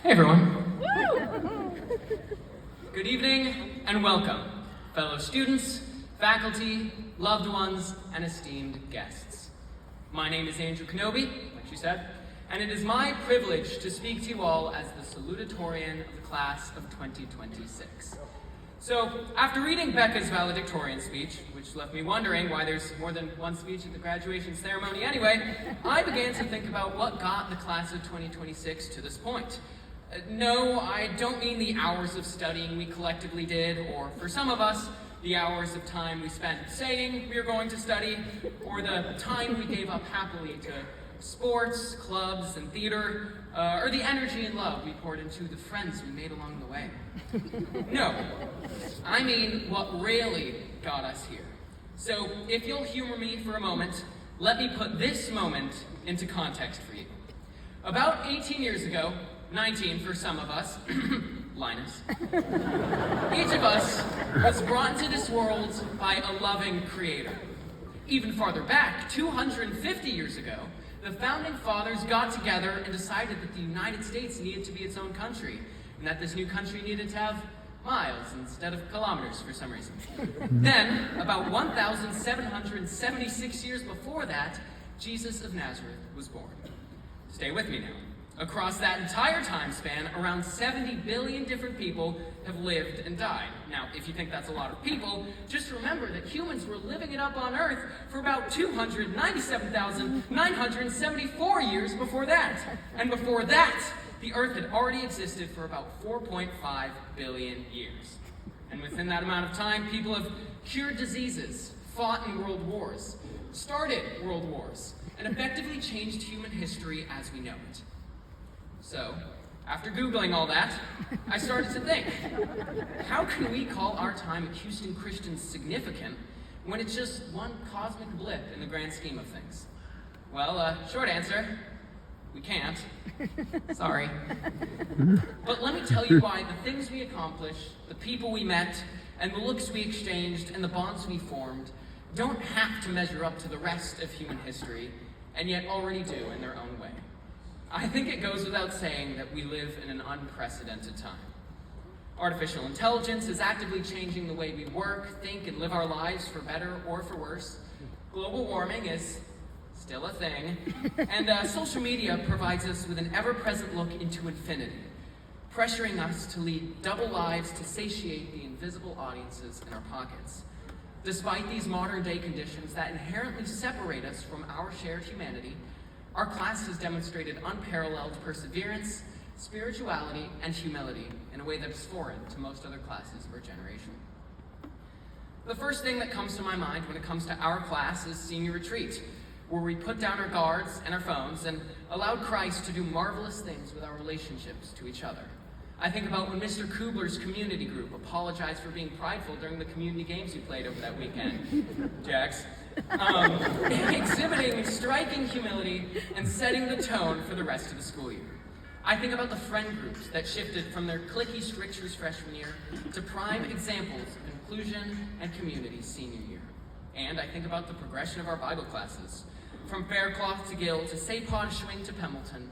Hey everyone. Good evening and welcome, fellow students, faculty, loved ones, and esteemed guests. My name is Andrew Knobbe, like she said, and it is my privilege to speak to you all as the salutatorian of the class of 2026. So, after reading Becca's valedictorian speech, which left me wondering why there's more than one speech at the graduation ceremony anyway, I began to think about what got the class of 2026 to this point. No, I don't mean the hours of studying we collectively did, or for some of us, the hours of time we spent saying we were going to study, or the time we gave up happily to sports, clubs, and theater, or the energy and love we poured into the friends we made along the way. No, I mean what really got us here. So, if you'll humor me for a moment, let me put this moment into context for you. About 18 years ago, 19 for some of us, Linus, each of us was brought into this world by a loving creator. Even farther back, 250 years ago, the founding fathers got together and decided that the United States needed to be its own country, and that this new country needed to have miles instead of kilometers for some reason. Then, about 1,776 years before that, Jesus of Nazareth was born. Stay with me now. Across that entire time span, around 70 billion different people have lived and died. Now, if you think that's a lot of people, just remember that humans were living it up on Earth for about 297,974 years before that. And before that, the Earth had already existed for about 4.5 billion years. And within that amount of time, people have cured diseases, fought in world wars, started world wars, and effectively changed human history as we know it. So, after Googling all that, I started to think, how can we call our time at Houston Christian significant when it's just one cosmic blip in the grand scheme of things? Well, short answer, we can't. Sorry. But let me tell you why the things we accomplished, the people we met, and the looks we exchanged, and the bonds we formed don't have to measure up to the rest of human history, and yet already do in their own way. I think it goes without saying that we live in an unprecedented time. Artificial intelligence is actively changing the way we work, think, and live our lives for better or for worse. Global warming is still a thing. And social media provides us with an ever-present look into infinity, pressuring us to lead double lives to satiate the invisible audiences in our pockets. Despite these modern-day conditions that inherently separate us from our shared humanity, our class has demonstrated unparalleled perseverance, spirituality, and humility in a way that is foreign to most other classes of our generation. The first thing that comes to my mind when it comes to our class is senior retreat, where we put down our guards and our phones and allowed Christ to do marvelous things with our relationships to each other. I think about when Mr. Kubler's community group apologized for being prideful during the community games we played over that weekend. Jax. Exhibiting striking humility and setting the tone for the rest of the school year. I think about the friend groups that shifted from their cliquey strictures freshman year to prime examples of inclusion and community senior year. And I think about the progression of our Bible classes, from Faircloth to Gill to Sapon Schwing to Pembleton,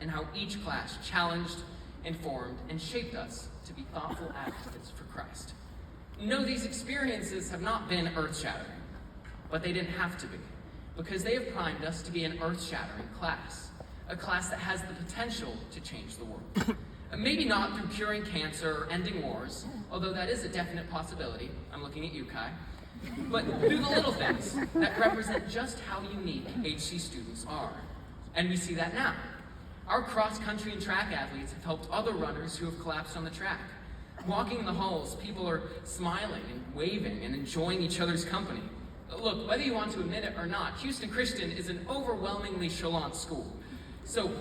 and how each class challenged, informed, and shaped us to be thoughtful advocates for Christ. No, these experiences have not been earth-shattering, but they didn't have to be, because they have primed us to be an earth-shattering class, a class that has the potential to change the world. Maybe not through curing cancer or ending wars, although that is a definite possibility. I'm looking at you, Kai. But through the little things that represent just how unique HC students are. And we see that now. Our cross-country and track athletes have helped other runners who have collapsed on the track. Walking in the halls, people are smiling and waving and enjoying each other's company. Look, whether you want to admit it or not, Houston Christian is an overwhelmingly chalant school. So,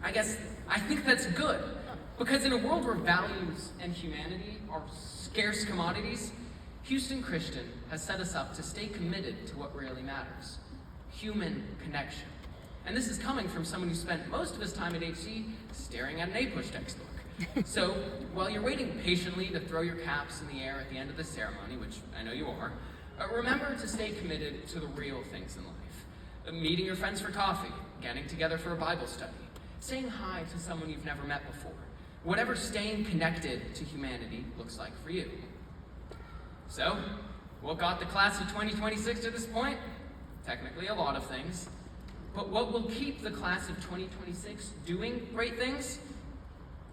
I think that's good. Because in a world where values and humanity are scarce commodities, Houston Christian has set us up to stay committed to what really matters: human connection. And this is coming from someone who spent most of his time at HC staring at an APUSH textbook. So, while you're waiting patiently to throw your caps in the air at the end of the ceremony, which I know you are, remember to stay committed to the real things in life. Meeting your friends for coffee, getting together for a Bible study, saying hi to someone you've never met before, whatever staying connected to humanity looks like for you. So, what got the class of 2026 to this point? Technically a lot of things. But what will keep the class of 2026 doing great things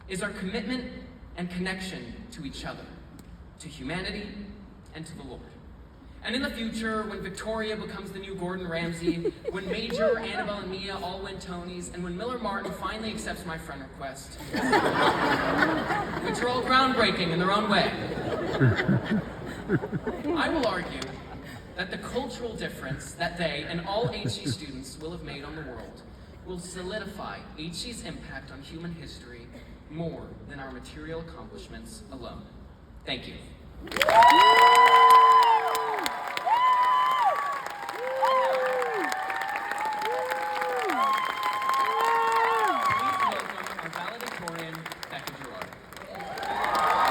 is our commitment and connection to each other, to humanity, and to the Lord. And in the future, when Victoria becomes the new Gordon Ramsay, when Major, Annabelle, and Mia all win Tonys, and when Miller Martin finally accepts my friend request, which are all groundbreaking in their own way, I will argue that the cultural difference that they and all HC students will have made on the world will solidify HC's impact on human history more than our material accomplishments alone. Thank you.